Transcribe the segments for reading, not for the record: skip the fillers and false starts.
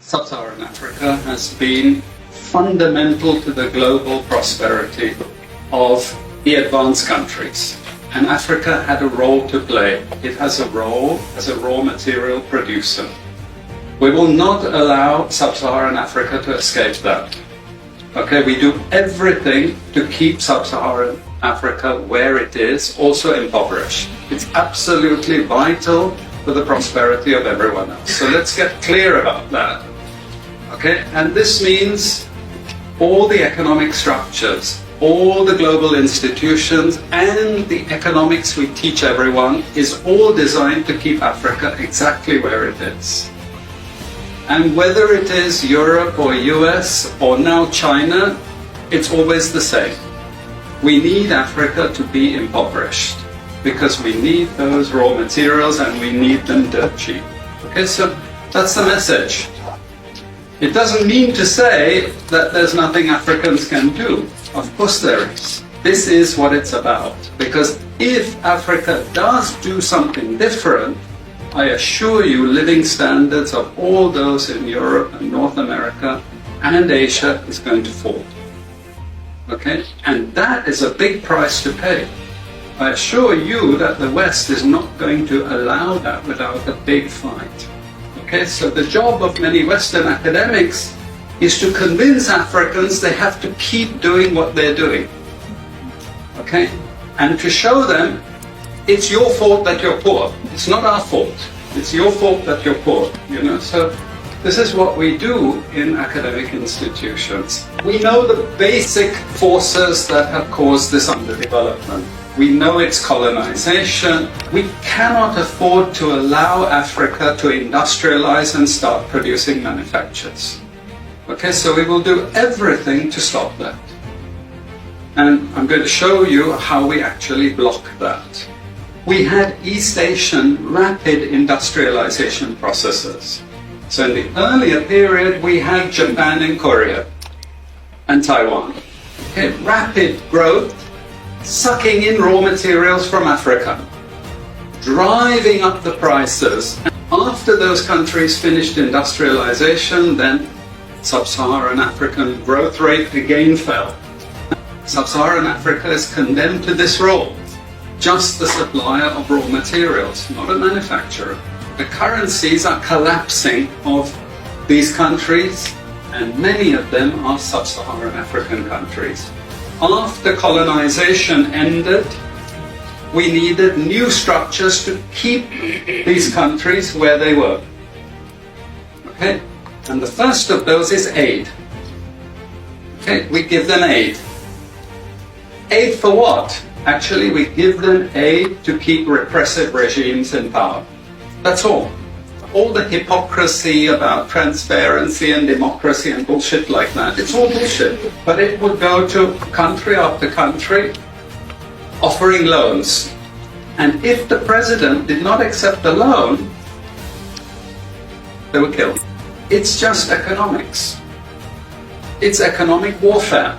Sub-Saharan Africa has been fundamental to the global prosperity of the advanced countries. And Africa had a role to play. It has a role as a raw material producer. We will not allow Sub-Saharan Africa to escape that. Okay, we do everything to keep Sub-Saharan Africa where it is, also impoverished. It's absolutely vital for the prosperity of everyone else. So let's get clear about that. Okay, and this means all the economic structures, all the global institutions, and the economics we teach everyone is all designed to keep Africa exactly where it is. And whether it is Europe or US or now China, it's always the same. We need Africa to be impoverished because we need those raw materials and we need them dirt cheap. Okay, so that's the message. It doesn't mean to say that there's nothing Africans can do. Of course there is. This is what it's about. Because if Africa does do something different, I assure you living standards of all those in Europe and North America and Asia is going to fall. Okay? And that is a big price to pay. I assure you that the West is not going to allow that without a big fight. Okay, so the job of many Western academics is to convince Africans they have to keep doing what they're doing. Okay, and to show them it's your fault that you're poor. It's not our fault. It's your fault that you're poor. You know, so this is what we do in academic institutions. We know the basic forces that have caused this underdevelopment. We know it's colonization. We cannot afford to allow Africa to industrialize and start producing manufactures. Okay, so we will do everything to stop that. And I'm going to show you how we actually block that. We had East Asian rapid industrialization processes. So in the earlier period, we had Japan and Korea and Taiwan. Okay, rapid growth, sucking in raw materials from Africa, driving up the prices. And after those countries finished industrialization, then Sub-Saharan African growth rate again fell. Sub-Saharan Africa is condemned to this role, just the supplier of raw materials, not a manufacturer. The currencies are collapsing of these countries, and many of them are Sub-Saharan African countries. After colonization ended, we needed new structures to keep these countries where they were. Okay? And the first of those is aid. Okay? We give them aid. Aid for what? Actually, we give them aid to keep repressive regimes in power. That's all. All the hypocrisy about transparency and democracy and bullshit like that, it's all bullshit. But it would go to country after country offering loans. And if the president did not accept the loan, they were killed. It's just economics. It's economic warfare.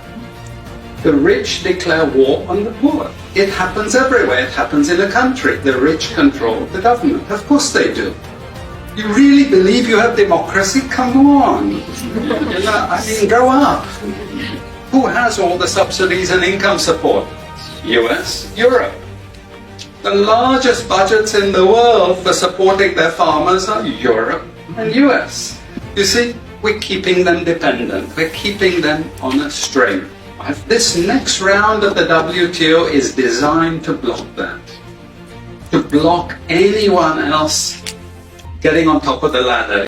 The rich declare war on the poor. It happens everywhere. It happens in a country. The rich control the government. Of course they do. You really believe you have democracy? Come on. I mean, grow up. Who has all the subsidies and income support? US, Europe. The largest budgets in the world for supporting their farmers are Europe and US. You see, we're keeping them dependent. We're keeping them on a string. This next round of the WTO is designed to block that. To block anyone else getting on top of the ladder.